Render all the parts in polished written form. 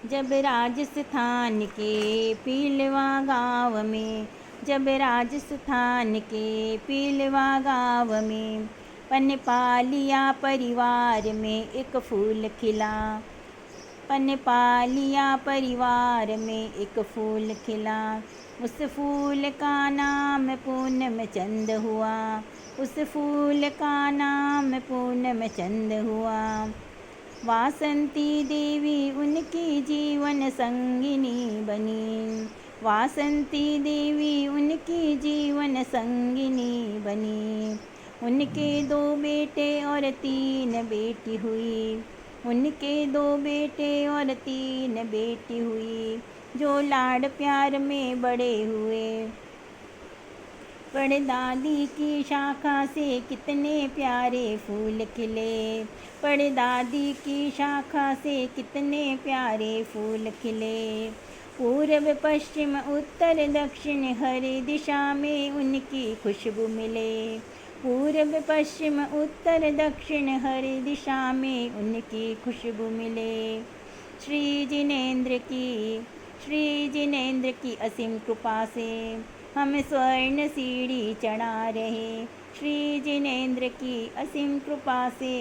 जब राजस्थान के पीलवा गाँव में, जब राजस्थान के पीलवा गाँव में पनपालिया परिवार में एक फूल खिला। पनपालिया परिवार में एक फूल खिला। उस फूल का नाम पूनम चंद हुआ। उस फूल का नाम पूनम चंद हुआ। वासंती देवी उनकी जीवन संगिनी बनी। वासंती देवी उनकी जीवन संगिनी बनी। उनके 2 बेटे और 3 बेटी हुई। उनके 2 बेटे और 3 बेटी हुई, जो लाड प्यार में बड़े हुए। परदादी की शाखा से कितने प्यारे फूल खिले। परदादी की शाखा से कितने प्यारे फूल खिले। पूर्व पश्चिम उत्तर दक्षिण हर दिशा में उनकी खुशबू मिले। पूर्व पश्चिम उत्तर दक्षिण हर दिशा में उनकी खुशबू मिले। श्री जिनेंद्र की असीम कृपा से हम स्वर्ण सीढ़ी चढ़ा रहे। श्री जिनेंद्र की असीम कृपा से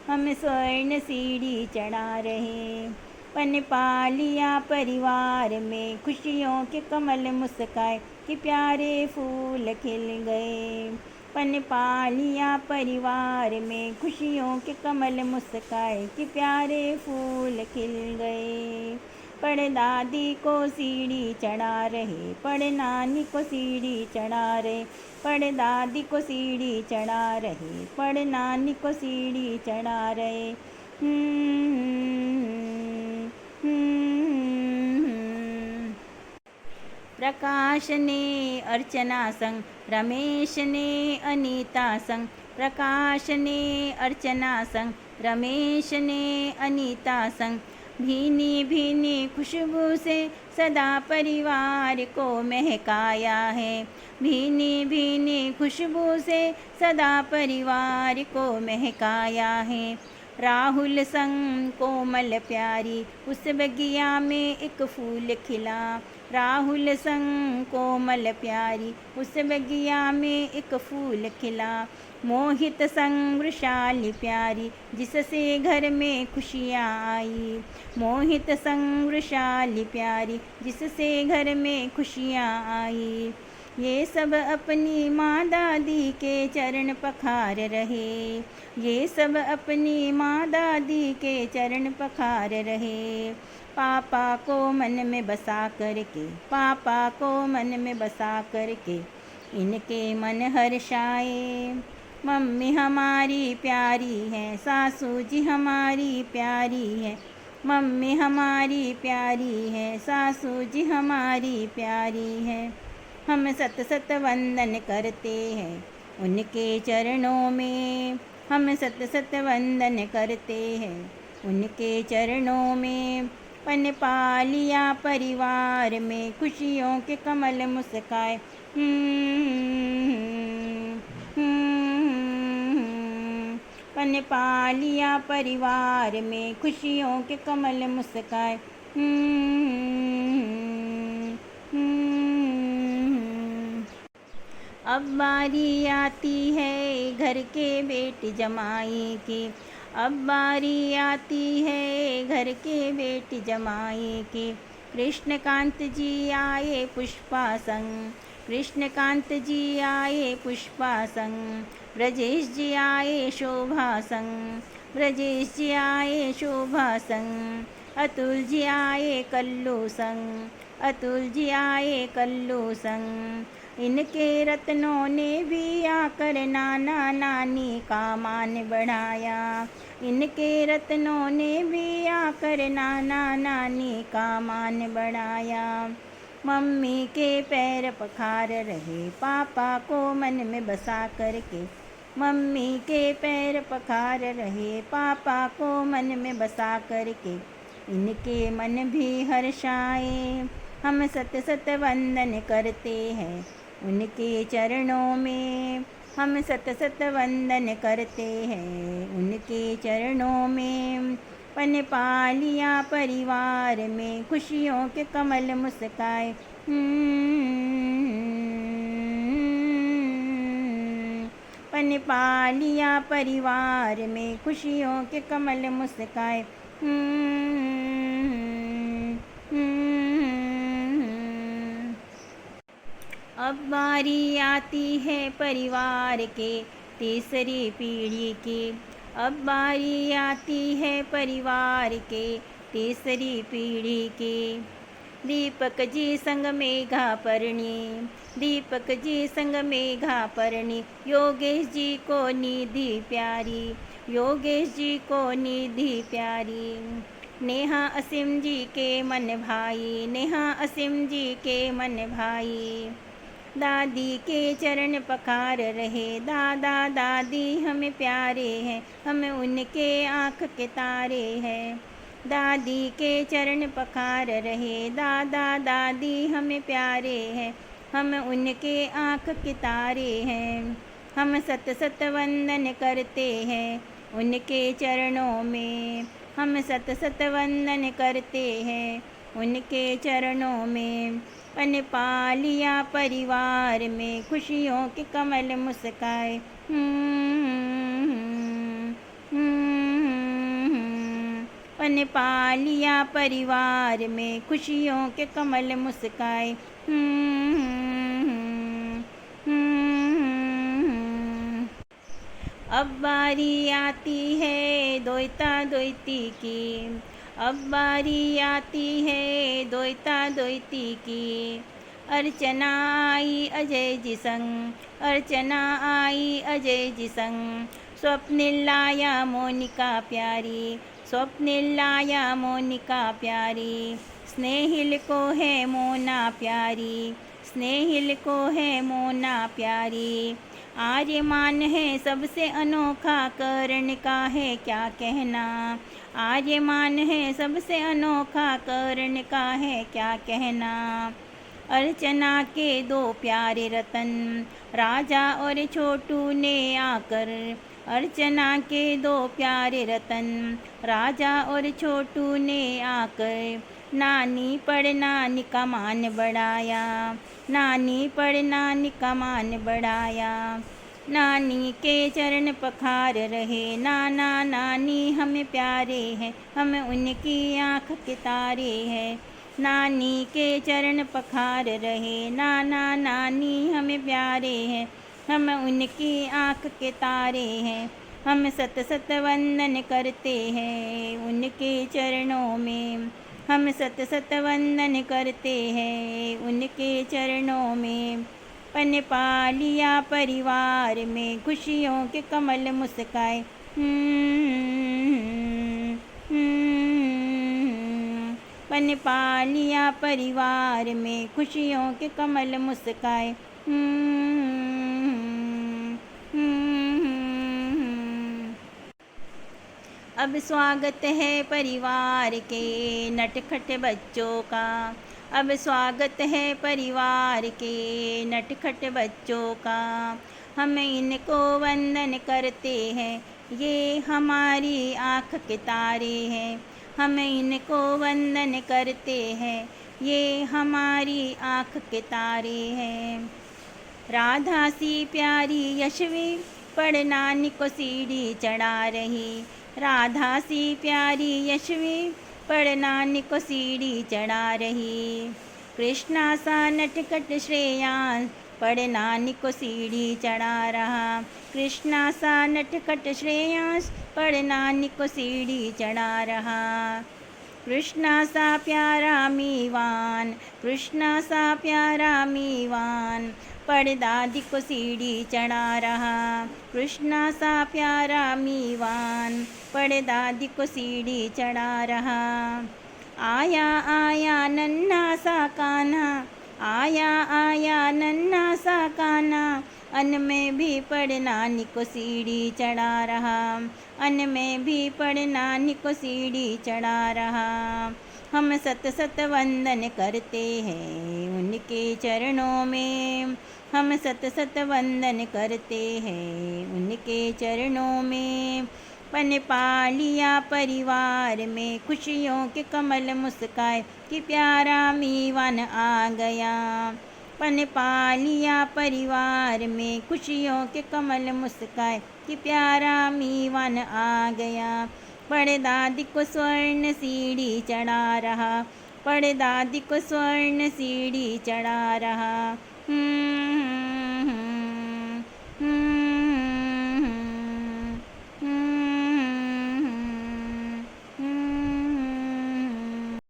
हम स्वर्ण सीढ़ी चढ़ा रहे। पनपालिया परिवार में खुशियों के कमल मुस्काए कि प्यारे फूल खिल गए। पनपालिया परिवार में खुशियों के कमल मुस्काए कि प्यारे फूल खिल गए। परदादी को सीढ़ी चढ़ा रहे, परनानी को सीढ़ी चढ़ा रहे। परदादी को सीढ़ी चढ़ा रहे, परनानी को सीढ़ी चढ़ा रहे। प्रकाश ने अर्चना संग, रमेश ने अनीता संग। प्रकाश ने अर्चना संग, रमेश ने अनीता संग। भीनी भीनी खुशबू से सदा परिवार को महकाया है। भीनी भीनी खुशबू से सदा परिवार को महकाया है। राहुल संग कोमल प्यारी उस बगिया में एक फूल खिला। राहुल संग कोमल प्यारी उस बगिया में एक फूल खिला। मोहित संग वृषाली प्यारी जिससे घर में खुशियाँ आई। मोहित संग वृषाली प्यारी जिससे घर में खुशियाँ आई। ये सब अपनी माँ दादी के चरण पखार रहे। ये सब अपनी माँ दादी के चरण पखार रहे। पापा को मन में बसा करके, पापा को मन में बसा करके इनके मन हर्षाए। मम्मी हमारी प्यारी है, सासू जी हमारी प्यारी है। मम्मी हमारी प्यारी है, सासू जी हमारी प्यारी है। हम सत सत वंदन करते हैं उनके चरणों में। हम सत सत वंदन करते हैं उनके चरणों में। पनपालिया परिवार में खुशियों के कमल मुस्काए। पनपालिया परिवार में खुशियों के कमल मुस्काए। अब बारी आती है घर के बेटी जमाई की। अब बारी आती है घर के बेटी जमाई की। कृष्णकांत जी आए पुष्पा संग। कृष्णकांत जी आए पुष्पा संग। ब्रजेश जी आए शोभा संग। ब्रजेश जी आए शोभा संग। अतुल जी आए कल्लू संग। अतुल जी आए कल्लू संग। इनके रत्नों ने भी आकर नाना नानी का मान बढ़ाया। इनके रत्नों ने भी आकर नाना नानी का मान बढ़ाया। मम्मी के पैर पखार रहे पापा को मन में बसा करके। मम्मी के पैर पखार रहे पापा को मन में बसा करके। इनके मन भी हर्षाए। हम सत सत वंदन करते हैं उनके चरणों में। हम सत सत वंदन करते हैं उनके चरणों में। पन पालिया परिवार में खुशियों के कमल मुस्काए। पन पालिया परिवार में खुशियों के कमल मुस्काए। अब बारी आती है परिवार के तीसरी पीढ़ी की। अब बारी आती है परिवार के तीसरी पीढ़ी की। दीपक जी संग मेघा परणी, दीपक जी संग मेघा परणी, योगेश जी को निधि प्यारी, योगेश जी को निधि प्यारी। नेहा असीम जी के मन भाई, नेहा असीम जी के मन भाई। दादी के चरण पखार रहे, दादा दादी हमें प्यारे हैं, हमें उनके आँख के तारे हैं। दादी के चरण पखार रहे, दादा दादी हमें प्यारे हैं, हम उनके आँख के तारे हैं। हम सत सत वंदन करते हैं उनके चरणों में, हम सत सत वंदन करते हैं उनके चरणों में। पन पालिया परिवार में खुशियों के कमल मुस्काए। पन पालिया परिवार में खुशियों के कमल मुस्काए। अब बारी आती है दोइता दोइती की, अब बारी आती है दोइता दोइती की। अर्चना आई अजय जी संग, अर्चना आई अजय जी संग। स्वप्निल लाया मोनिका प्यारी, स्वप्निल लाया मोनिका प्यारी। स्नेहिल को है मोना प्यारी, स्नेहिल को है मोना प्यारी। आर्यमान है सबसे अनोखा, कर्ण का है क्या कहना। आर्यमान है सबसे अनोखा, कर्ण का है क्या कहना। अर्चना के दो प्यारे रतन, राजा और छोटू ने आकर। अर्चना के दो प्यारे रतन, राजा और छोटू ने आकर। नानी पर नानी का मान बढ़ाया, नानी पर नानी का मान बढ़ाया। नानी के चरण पखार रहे, नाना नानी हमें प्यारे हैं, हमें उनकी आँख के तारे हैं। नानी के चरण पखार रहे, नाना नानी हमें प्यारे हैं, हम उनकी आँख के तारे हैं। हम सत सत वंदन करते हैं उनके चरणों में, हम सत सत वंदन करते हैं उनके चरणों में। पन पालिया परिवार में खुशियों के कमल मुस्काए। पन पालिया परिवार में खुशियों के कमल मुस्काए। अब स्वागत है परिवार के नटखट बच्चों का, अब स्वागत है परिवार के नटखट बच्चों का। हम इनको वंदन करते हैं, ये हमारी आँख के तारे हैं। हम इनको वंदन करते हैं, ये हमारी आँख के तारे हैं। राधा सी प्यारी यशवी पढ़ नानी को सीढ़ी चढ़ा रही, राधा सी प्यारी यशवी पढ़ नानी को सीढ़ी चढ़ा रही। कृष्णा सा नटखट श्रेयांश पढ़ नानी को सीढ़ी चढ़ा रहा, कृष्णा सा नटखट श्रेयांश पढ़ नानी को सीढ़ी चढ़ा रहा। कृष्णा सा प्यारा मीवान, कृष्णा सा प्यारा मीवान पढ़ दादी को सीढ़ी चढ़ा रहा, कृष्णा सा प्यारा मीवान पढ़ दादी को सीढ़ी चढ़ा रहा। आया आया नन्हा सा कान्हा, आया आया नन्हा सा कान्हा, अन में भी पढ़ नानी को सीढ़ी चढ़ा रहा, अन में भी पढ़ नानी को सीढ़ी चढ़ा रहा। हम सत सत वंदन करते हैं उनके चरणों में, हम सत सत वंदन करते हैं उनके चरणों में। पन पालिया परिवार में खुशियों के कमल मुस्काए कि प्यारा मीवान आ गया। पन पालिया परिवार में खुशियों के कमल मुस्काए कि प्यारा मीवान आ गया। बड़दादी को स्वर्ण सीढ़ी चढ़ा रहा, बड़दादी को स्वर्ण सीढ़ी चढ़ा रहा।